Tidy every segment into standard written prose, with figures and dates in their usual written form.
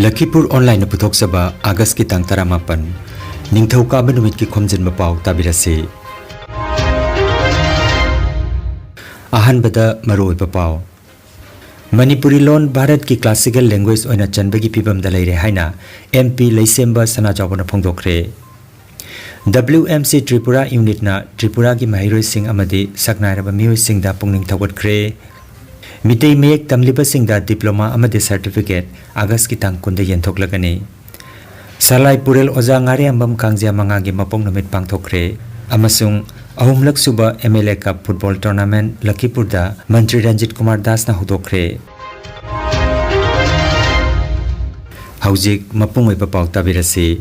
Lakhipuronline puthok-saba August ki tang 18 Ningthau-kaba numit ki Khomjinba Pao tabirasi. Ahanbada maruoiba pao. Manipuri lon Bharat ki classical language oina chanbagi pibam da leire haina MP Leisemba Sanajawna phongdokre. WMC Tripura unit na Tripura ki mahiroi sing amadi saknairaba mioi sing da pungning thawatkhre. Mitei mek tamliba sing da diploma amadi certificate August ki tang kunda yenthoklagani. Salai Purel Oza ngari ambam kangjia mangagi mapong numit pangthokre. Amasung ahumlak suba MLA Cup football tournament Lakhipur da Mantri Ranjit Kumar Das na hudokre. Haujik mapung oiba pau tabirasi.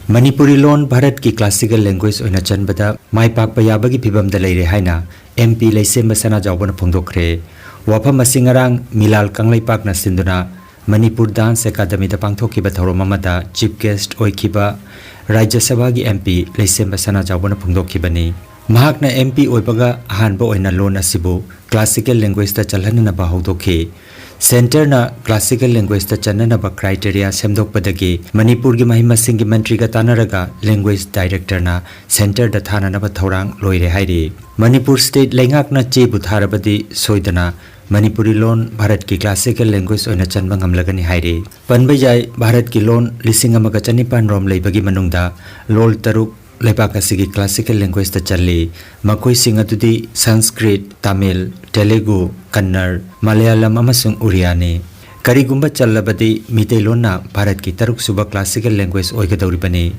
Manipuri lon Bharat ki classical language oina chanbada mai pakpa yabagi phibam da leire haina MP Leisemba Sanajawna phongdokre. Wafam asingarang Milal Kanglai Pak na sinduna Manipur Dance Academy da pangthokiba thorom amada chief guest oikiba Rajya Sabha gi MP Leisemba Sanajawna phongdokhibani. Mahakna MP oibaga ahanba oina lon asibu classical language ta chalhanna ba hawdokhi. Center na classical language ta channa ba criteria semdokpadagi Manipur gi mahima singgi mantri ga tanaraga language director na center da thana na ba thorang loire hairi. Manipur state lengak na che butharabadi soidana Manipuri lon Bharat ki classical language oina chanba ngamlagani hairi. Panbajai Bharat ki lon lising amaga chanipan rom leibagi manungda lol taruk lepak asigi classical language ta challi. Makoi singa tudi Sanskrit, Tamil, Telugu, Kannada, Malayalam amasung Uriyani. Karigumba challabadi mitei lon na Bharat ki taruk suba classical language oigadawribani.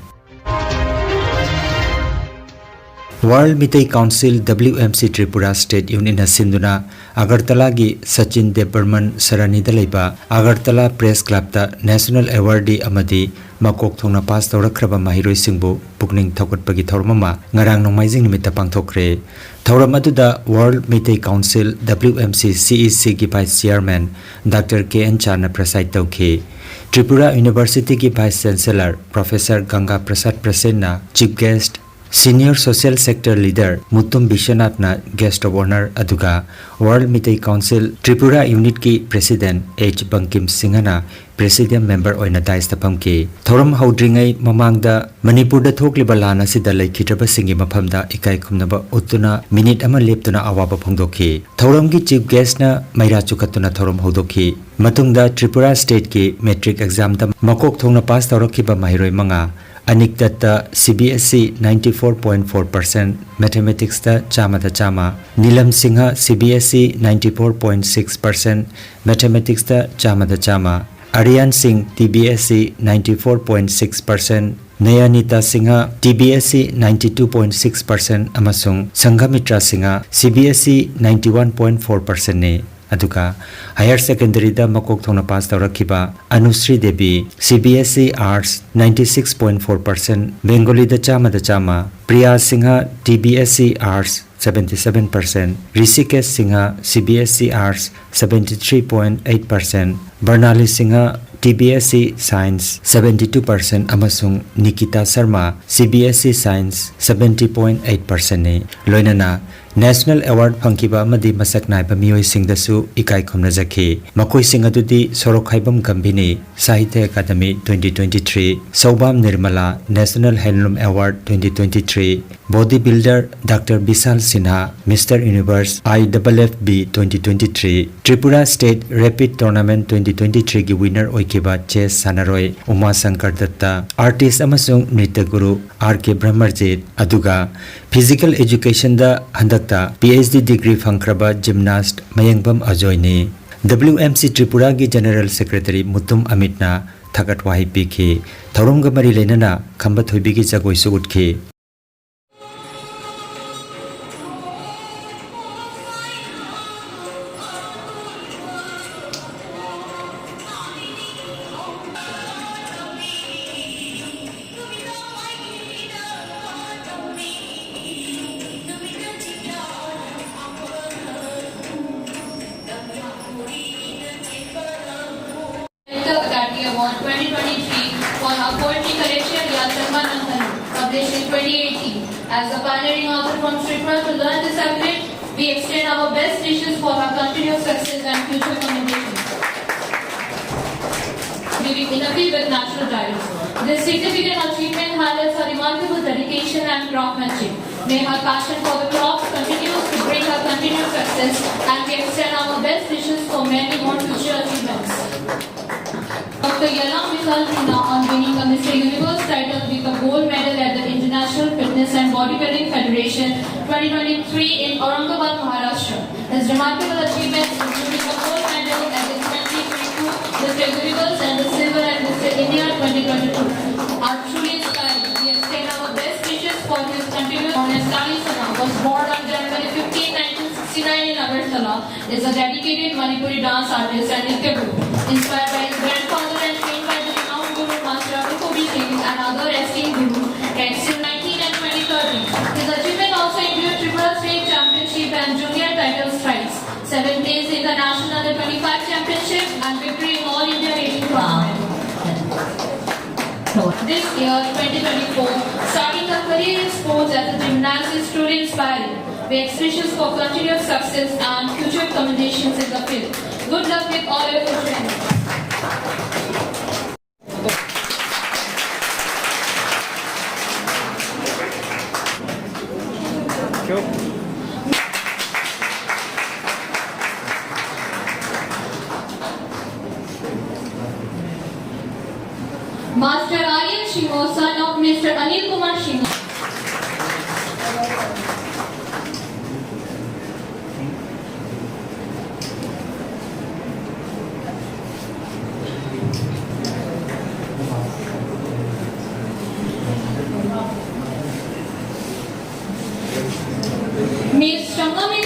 World Mitei Council WMC Tripura State Union Sinduna Agartala gi Sachin Debarman Sarani Dalaiba Agartala Press Club ta National Awardee Amadi Makok Thongna Pass Tawrakraba Mahiroi Singbu Pukning Thawkatpagi Thawramama Ngarang Nongmaijing Nimita Pangthokre. Thawram aduda World Mitei Council WMC CEC gi Vice Chairman Dr. KN Chana Prasad Tawki. Tripura University gi Vice Chancellor Professor Ganga Prasad Prasenna Chief Guest Senior Social Sector Leader Mutum Bishanath na Guest of Honor aduga World Mitei Council Tripura Unit ki President H. Bankim Singhana Presidium Member oina dais tapamki. Thoram haudringai mamangda Manipur da thokliba lana sida laikhitraba singi maphamda ikai khumnaba utuna minute ama leptuna awaba phongdokhi. Thoram ki Chief Guest na maira chukatuna thoram hodokhi. Matungda Tripura State ki Metric Exam da makok thongna pass tawrakhiba mahiroi manga Anik Datta CBSE 94.4%, Mathematics da chama, Nilam Singha CBSE 94.6%, Mathematics da chama, Aryan Singh TBSE 94.6%, Nayanita Singha TBSE 92.6%, Amasung Sanghamitra Singha CBSE 91.4% ne. Aduga Higher Secondary da makok thongna pass tawrakhiba Anusri Devi CBSE Arts 96.4%, Bengali da chama, Priya Singha TBSE Arts 77%, Rishikesh Singha CBSE Arts 73.8%, Barnali Singha TBSE Science 72%, Amasung Nikita Sharma CBSE Science 70.8% ne. Loinana National Award Pangkiba Madi Masak Naiba Mioi Singdasu Ikai Khomnajaki. Makoi Singadudi Sorokhaibam Gambini Sahitya Academy 2023, Saubam Nirmala National Handloom Award 2023, Bodybuilder Dr. Bisal Sinha Mr. Universe IFFB 2023, Tripura State Rapid Tournament 2023 ki winner oikiba Chess Sanaroi Uma Sankar Datta, Artist amasung Nritya Guru RK Brahmarjit aduga Physical Education da handakta PhD degree fangkraba gymnast Mayangbam Ajoy ne. WMC Tripura gi General Secretary Mutum Amitna thagat wahi pikhi. Thoromga mari lenana khamba thoibi gi jagoi su utkhi. Award 2023 for her poetry collection published in 2018. As a pioneering author from Tripura to learn this accolade, we extend our best wishes for her continued success and future commendations. living in a field with natural titles. This significant achievement highlights her remarkable dedication and craftsmanship. May her passion for the craft continues to bring her continued success, and we extend our best wishes for many more future achievements. Dr. Yalam Vishal Rina on winning a Mr. Universe title with a gold medal at the International Fitness and Bodybuilding Federation 2023 in Aurangabad, Maharashtra. His remarkable achievements including a gold medal at the 2022 Mr. Universe and the silver at Mr. India 2022 are truly inspiring. We extend our best wishes for his continued honest. Ali Sana was born on January 15, 1969 in Agartala, is a dedicated Manipuri dance artist and nitya guru. Inspired by his grandfather and trained by the renowned Guru Master Lakhipuronline and other esteemed gurus, till 19 and 2013. His achievement also include Tripura State Championship and Junior title strikes, 7 days in the National Under 25 Championship and victory in All India Rating Tournament. This year, 2024, starting her career in sports as a gymnast is truly inspiring. We express wishes for continued success and future commendations in the field. Good luck with all your future endeavors. Master Aryan Shingo, son of Mr. Anil Kumar Shingo. Miss Shangami.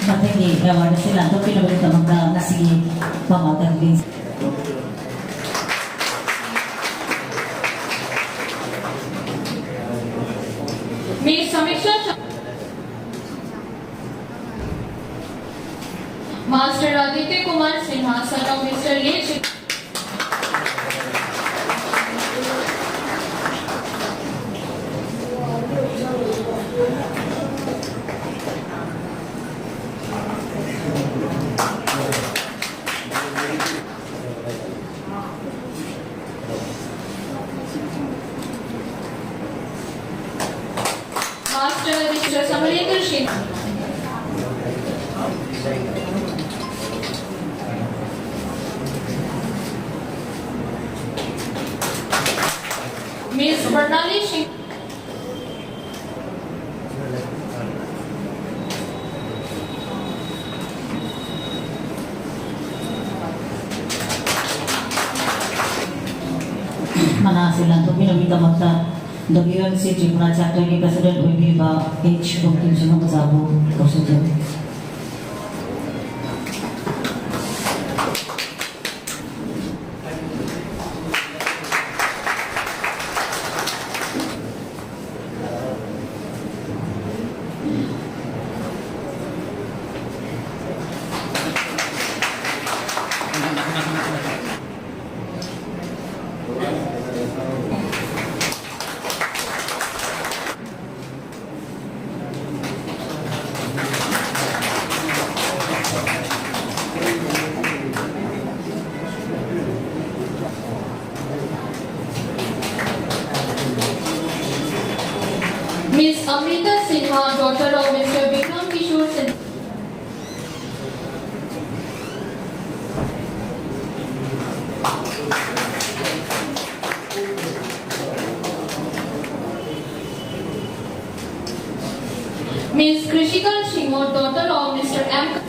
Matindi award sila to pinabalik na nasi pamatan din. Miss Samiksha. Master Aditya Kumar Sinha, son of Mr. Lee. Master Mr. Samarendra Singh. Miss Bernali Singh. Mana sila to pinabita magta WMC Tripura chapter के president हुई भी बा H Khomjinba Pao Kaushal Miss Amrita Sinha, daughter of Mr. Vikram Kishore Sinha. Miss Krishika Shingo, daughter of Mr. M.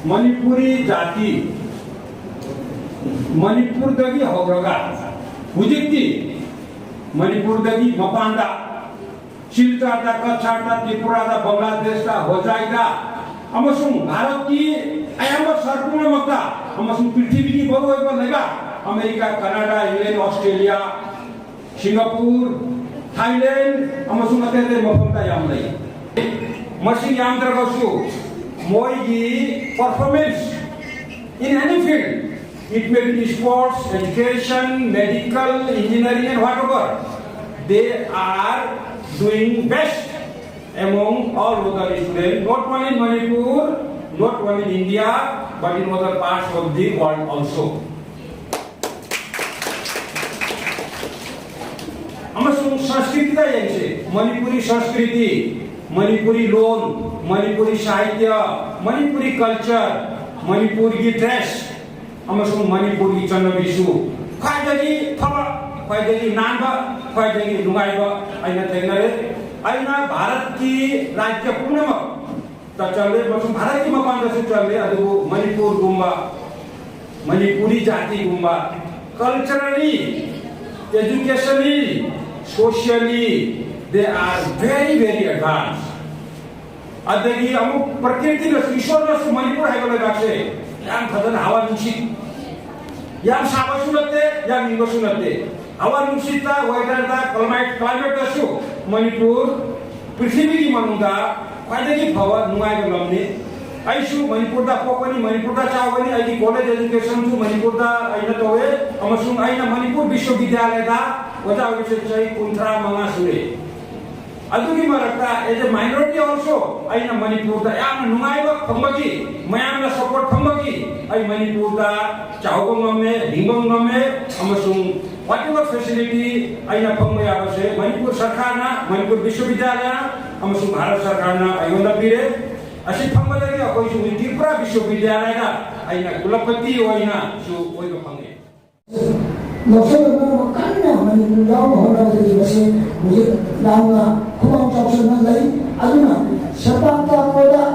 Manipuri jati Manipur dagi horaga hujikti Manipur dagi mapanda Silta da Kachata Tripura da Bangladesh da Hojai da amasung Bharat ki ayamba sarpuna makta amasung prithvi ki boru eba leba America Canada England Australia Singapore Thailand amasung atete mafamta yam lai masi yam taragasu moi gi performance in any field it may be sports education medical engineering and whatever they are doing best among all other students, not only in Manipur, not only in India, but in other parts of the world also. Amasung Sanskriti da yense, Manipuri Sanskriti, Manipuri loan, Manipuri Sahitya, Manipuri culture, Manipuri dress, Amasung Manipuri Chanabisu, Kaidagi Thaba, Kaidagi Namba, Kaidagi Nungaiba, Aina Tegnare. Aina Bharat ki राज्य पूर्ण में चले बस भारत की मकान से चले अदु मणिपुर गुम्बा मणिपुरी जाति गुम्बा culturally educationally socially they are very advanced अदगी अमुक प्रकृति न ईश्वर न मणिपुर है बोले बात से याम खतन हवा निशी याम साबा सुनते याम इंगो सुनते हवा निशीता वेदर दा क्लाइमेट दसु मणिपुर पृथ्वी की मनुदा खाइदगी भवा नुगाय गलमने आइसु मणिपुर दा पोकनी मणिपुर दा चावनी आइदी कॉलेज एजुकेशन सु मणिपुर दा आइना तोवे अमसुंग आइना मणिपुर विश्वविद्यालय दा वजा विशेषै कुंत्रा मंगा सुरे अदुगी मरक्ता एज ए माइनॉरिटी आल्सो आइना मणिपुर दा याम नुगाय फंबगी मयाम दा सपोर्ट फंबगी आई मणिपुर दा चावगम में हिंगम में अमसुंग whatever facility aina phangya base Manipur sarkar na Manipur Vishwavidyalaya amasung Bharat sarkar na ayona pire asi phangbalagi akoi su Tripura Vishwavidyalaya na aina kulapati oina su oiga phangye Loksana na kanna Manipur daw hona de base mujhe namna khumam chapse na lai aduna sapanta koda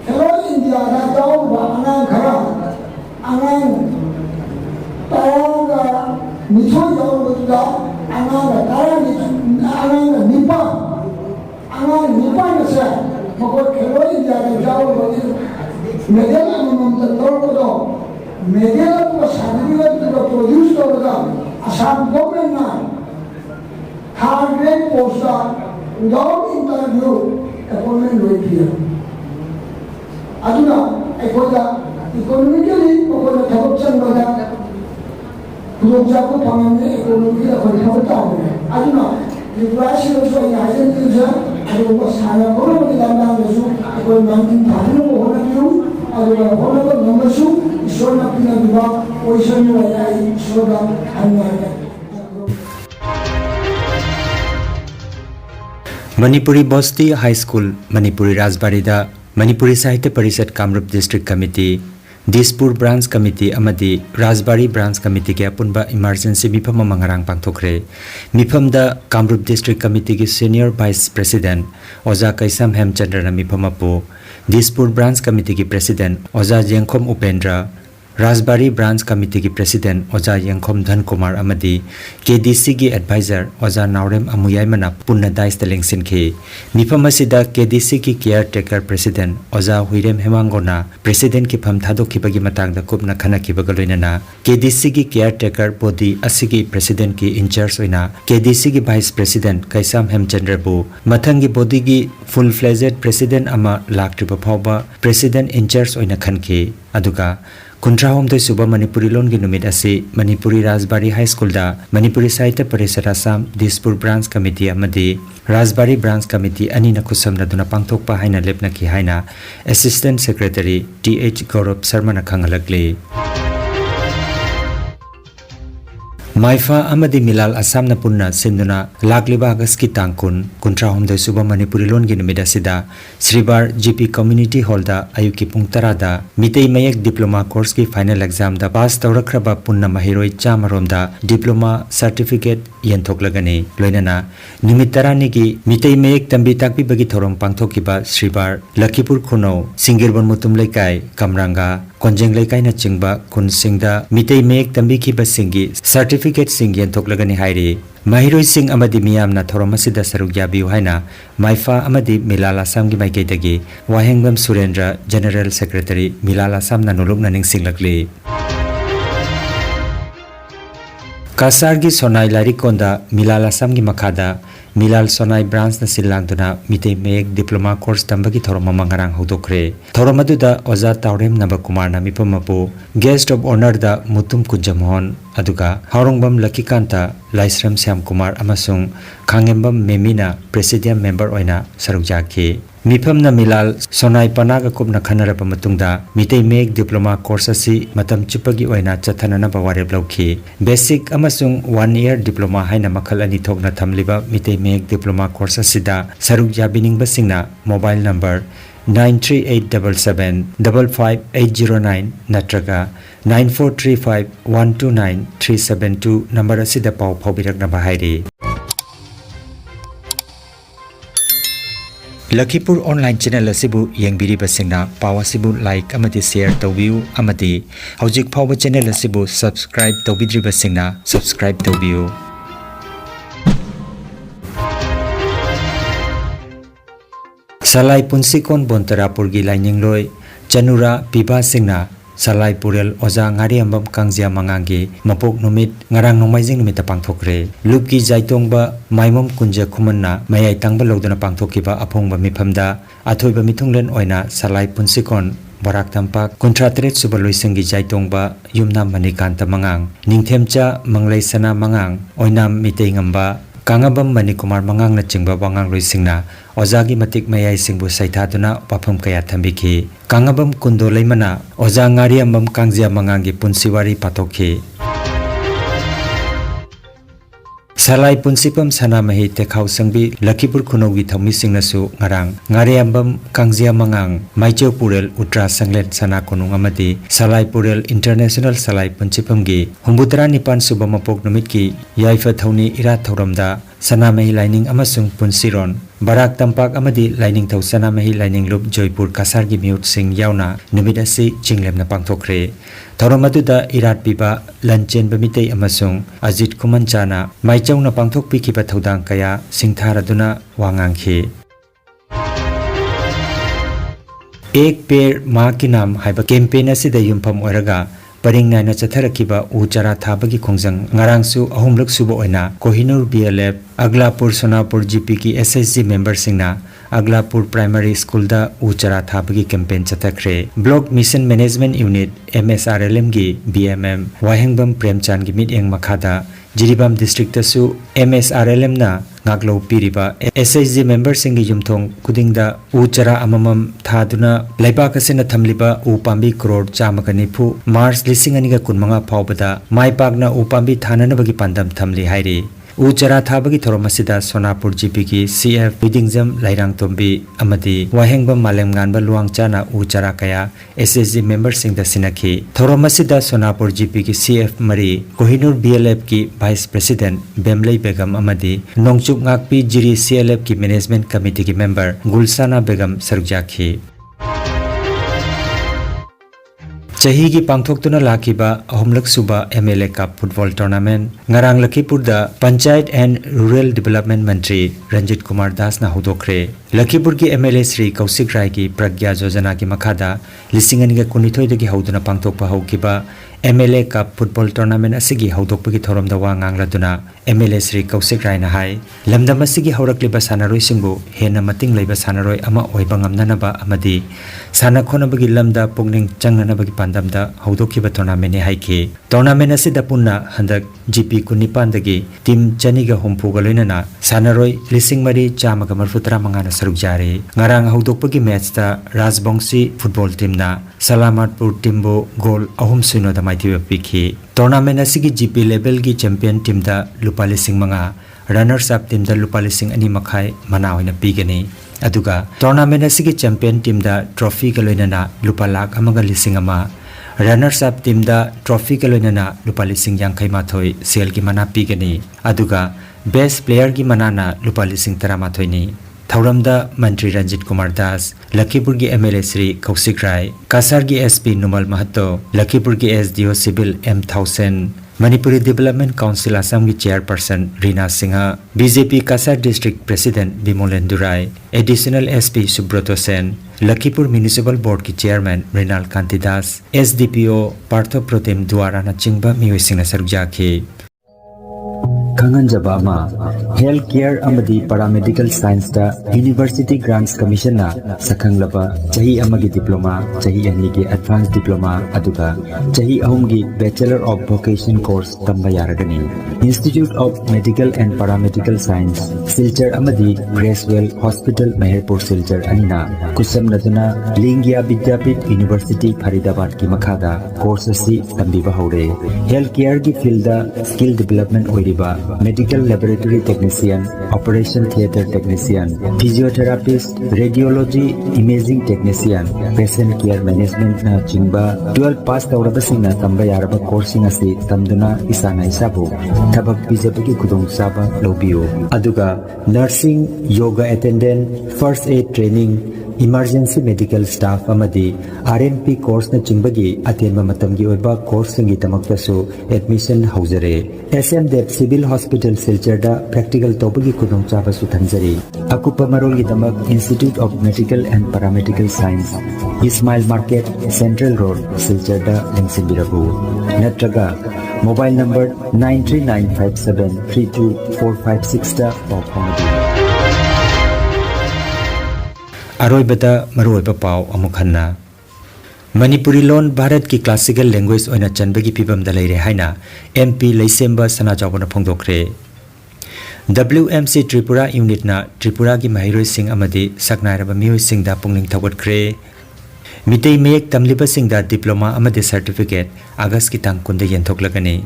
Hello India da daw ba anang khara anang तारा मिठो जाओ बतुदा आंगा तारा आंगा Nipah नसे मको खेलो India का जाओ बतु medal हम तोड़ को दो मेडेल को शादी को प्रोड्यूस करोगा असम गवर्नमेंट ना third grade post without interview appointment हुई थी अदुना एकोदा इकोनॉमिकली मको थबक चंगदा 구독자고 방향의 이코노미가 거리하고 따오네. 아주나 유브라시로서 야전들자 아주고 사냥으로 우리 담당해서 이걸 만든 다른 거 호나기로 아주가 호나가 넘어서 이소나 피나기가 오이선이 와야 이소가 안나야. Manipuri Bosti High School, Manipuri Rajbarida, Manipuri Sahitya Parishad Kamrup District Committee, Dispur Branch Committee amadi Rajbari Branch Committee ke apunba emergency mifam mangarang pangthokre mifam da Kamrup District Committee ki Senior Vice President Oza Kaisam Hemchandra na mifam apo Dispur Branch Committee ki President Oza Jengkhom Upendra Rajbari Branch Committee ki President Oza Yengkhom Dhan Kumar amadi KDC ki Advisor Oza Naurem Amuyai mana punna dais teleng sinke mifam asida KDC ki Caretaker President Oza Huirem Hemangona President ki pham thadok khibagi matang da kupna khana khibaga loinana KDC ki Caretaker body asigi President ki in charge oina KDC ki Vice President Kaisam Hemchandra bu mathangi body ki full fledged President ama Lakhipur phawba President in charge oina khanke aduga Kuntrahom de Suba Manipuri Lon Ginumid Asi, Manipuri Rajbari High School da, Manipuri Sahitya Parishad Assam, Dispur Branch Committee Amadi, Rajbari Branch Committee Anina Kusam Raduna Pangthokpa Haina Lepna Ki Haina, Assistant Secretary T.H. Gaurav Sharma na Khangalagli. Maifa amadi Milal Assam na punna sinduna Lakliba Agas ki tangkun Kuntrahom de Suba Manipuri Lon Ginumid Asida, Sribar GP Community Hall da Ayuki Pungtara da Mitei Mayak Diploma Course ki Final Exam da Pass Taurakraba punna Mahiroi Chamarom da Diploma Certificate Yentoklagani Loinana Nimitarani ki Mitei Mayak Tambi Takpi Bagi Thorong Pangthokiba Sribar Lakhipur Khuno Singirbon Mutum Laikai Kamranga Konjeng Laikai na Chingba Kun Singda Mitei Mayak Tambi ki Basingi Certificate Sing Yentoklagani Hairi Mahiroi sing amadi miyamna thorom asida saruk yabiu haina Maifa amadi Milal Assam gi maikaitagi Wahengbam Surendra General Secretary Milal Assam na nulukna ningsinglakli. Kasar gi Sonai Larikonda Milal Assam gi makhada Milal Sonai branch na silangtuna mitei mek diploma course tambagi thorom mangarang hodokre. Thorom aduda Oza Taurem Naba Kumar na mipamapu guest of honor da Mutum Kunjamhon aduga Haurongbam Lakikanta Laisram Syam Kumar amasung Khangembam Memina Presidium member oina sarukjaki. Mifamna Milal Sonai Panaga Kupna Khanarapa matungda mitei mek diploma course asi matam chupagi oina chathanana bawarep lauki. Basic amasung 1 year diploma haina makhal ani thokna thamliba mitei mek diploma course asida saruk yabining basingna mobile number 9387755809 natraga 9435129372 number asida pau phobirakna bahairi. Lakhipur online channel asibu yengbiri basingna pawa sibu like amati share tawbiu amati hojik phawa channel asibu subscribe tawbidri basingna subscribe tawbiu. Salai punsikon Bontarapur gi lainingloi Chanura Piba singna Salai Purel Oza ngari ambam kangjia mangangi mapok numit ngarang nomaijing numita pangthokre lupki jaitongba maimom kunja khumanna mayai tangba lodana pangthokiba aphongba miphamda athoiba mithunglen oina Salai punsikon Barak Tampak kontratret suba loisangi jaitongba yumna manikanta mangang ningthemcha manglaisana mangang oinam mitei ngamba Kangabam Manikumar mangang na chingba wangang loisingna Ozagi matik mayai singbu saithaduna wafam kaya thambiki Kangabam kundo laimana Oza ngari ambam kangjia mangangi punsiwari patokhi Salai punsipam sana mahi tekhau sangbi Lakhipur khunogi thami singnasu ngarang ngari ambam kangjia mangang Maicheu Purel Utra Sanglet sana konung amati Salai Purel International Salai punsipam gi humbutra nipan subamapok numitki yaifa thauni ira thoramda sana mahi lining amasung punsiron Barak Tampak amadi lining thau sana mahi lining loop Joypur Kasar gi mute sing yauna numit asi chinglemna pangthokre thorom aduda irat piba lanchen bamitei amasung Ajit Kumanchana maichauna pangthok pikiba thodang kaya singtharaduna wangangkhi Ek Pair Ma Ki Naam haiba campaign asida yumpham oiraga Paringnaina chatharakiba uchara thabagi khongjang ngarangsu ahumluk suba oina Kohinoor BLF Aglapur Sonapur GP ki SSG member singna Aglapur Primary School da uchara thabagi campaign chathakre Block Mission Management Unit MSRLM gi BMM Wahengbam Premchan gi miteng makhada Jiribam district tasu MSRLM na ngaklo piriba SSG member singi yumthong kudingda uchara amamam thaduna laibak asena thamliba upambi crore chamakani phu March 2015 phawbada maipakna upambi thananabagi pandam thamli hairi uchara thabagi thoromasida Sonapur GP ki CF Bidingjam Lairang Tombi amadi Wahengbam Malem Nganba Luangchana uchara kaya SSG member singda sinakhi thoromasida Sonapur GP ki CF Mari Kohinoor BLF ki Vice President Bemlei Begum amadi Nongchuk Ngakpi Jiri CLF ki Management Committee ki member Gulsana Begum sarukjakhi Chahi gi pangthoktuna lakhiba ahumlak suba MLA Cup football tournament ngarang Lakhipur da Panchayat and Rural Development Mantri Ranjit Kumar Das na hodokre Lakhipur ki MLA Sri Kausik Rai ki Pragya Yojana ki makhada lisingani ga kunithoi dagi hauduna pangthokpa haukiba MLA Cup football tournament asigi haudokpagi thoromda wa ngangladuna MLA Sri Kausik Rai na hai lamdam asigi haurakliba sanaroi singbu hena mating leiba sanaroi ama oiba ngamnanaba amadi sana khonabagi lamda pugning changnanabagi pandamda haudokhiba tournament ne haiki tournament asida punna handak GP kunipan dagi team chaniga hompuga loinana sanaroi lising mari chamaga marfutra mangana sarukjare ngarang haudokpagi match ta Rajbongsi football team na Salamatpur Timbo goal ahum suino da maithiba pikhi tournament asigi GP level gi champion team da lupa lising manga runners up team da lupa lising ani makhai mana hoina pigani aduga tournament asigi champion team da trophy ga loinana lupa lakh amaga lising ama runners up team da trophy ga loinana lupa lising yangkhai mathoi sel gi mana pigani aduga best player gi manana lupa lising tara mathoi ni Thauramda Mantri Ranjit Kumar Das, Lakhipur ki MLA Sri Kausik Rai, Kasar ki SP Numal Mahato, Lakhipur ki SDO Civil M1000, Manipuri Development Council Assam की chairperson Rina Singha, BJP Kasar District President Bimolendurai, Additional SP Subroto Sen, Lakhipur Municipal Board की chairman Mrinal Kantidas, SDPO Partho Protem Dwara na chingba miyoising na sarugjakhi. Kangan Jabama, Healthcare Amadi Paramedical Science da University Grants Commission na Sakang Laba, Chahi Amagi Diploma, Chahi Anigi Advanced Diploma, Aduga, Chahi Ahumgi Bachelor of Vocation Course Tambayaragani. Institute of Medical and Paramedical Science, Silchar Amadi, Gracewell Hospital, Meherpur Silchar Anina, Kusam Naduna, Lingya Vidyapit University, Faridabad ki Makhada, courses si Tambiba Haure. Healthcare ki field da skill development oiriba, Medical Laboratory Technician, Operation Theatre Technician, Physiotherapist, Radiology Imaging Technician, Patient Care Management na chingba 12 pass taurabasing na tambayaraba coursing asi tamduna isana isabu thabak bijabagi kudong saba lobiyo aduga nursing, yoga attendant, first aid training, emergency medical staff amadi RMP course na chingbagi atenba matamgi oiba course ngi tamaktasu admission haujare SMDEP Civil Hospital Silcharda practical topagi kudong chaba su thanjari akupa marol gi tamak Institute of Medical and Paramedical Science Ismail Market Central Road Silcharda lengsinbirabu natraga mobile number 939573245 da pawphangdi Aroibata Maroiba Pao Amukhanna Manipuri lon Bharat ki classical language oina chanbagi pibam da leire haina MP Leisemba Sanajawna phongdokre WMC Tripura unit na Tripura gi mahiroi sing amadi saknairaba mioi sing da pungning thawatkhre mitei mek tamliba sing da diploma amadi certificate August ki tang kunde yentoklagani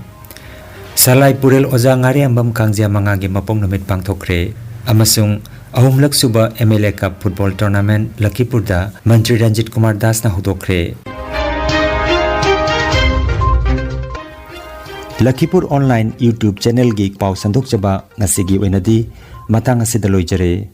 Salai Purel Oza ngari ambam kangja manga gi mapong namit pangthokre amasung Ahumlak Suba MLA Cup Football Tournament Lakhipur da Mantri Ranjit Kumar Das na hudokre. Lakhipuronline YouTube channel gi pau sandok chaba ngasigi oinadi matang asida loijare.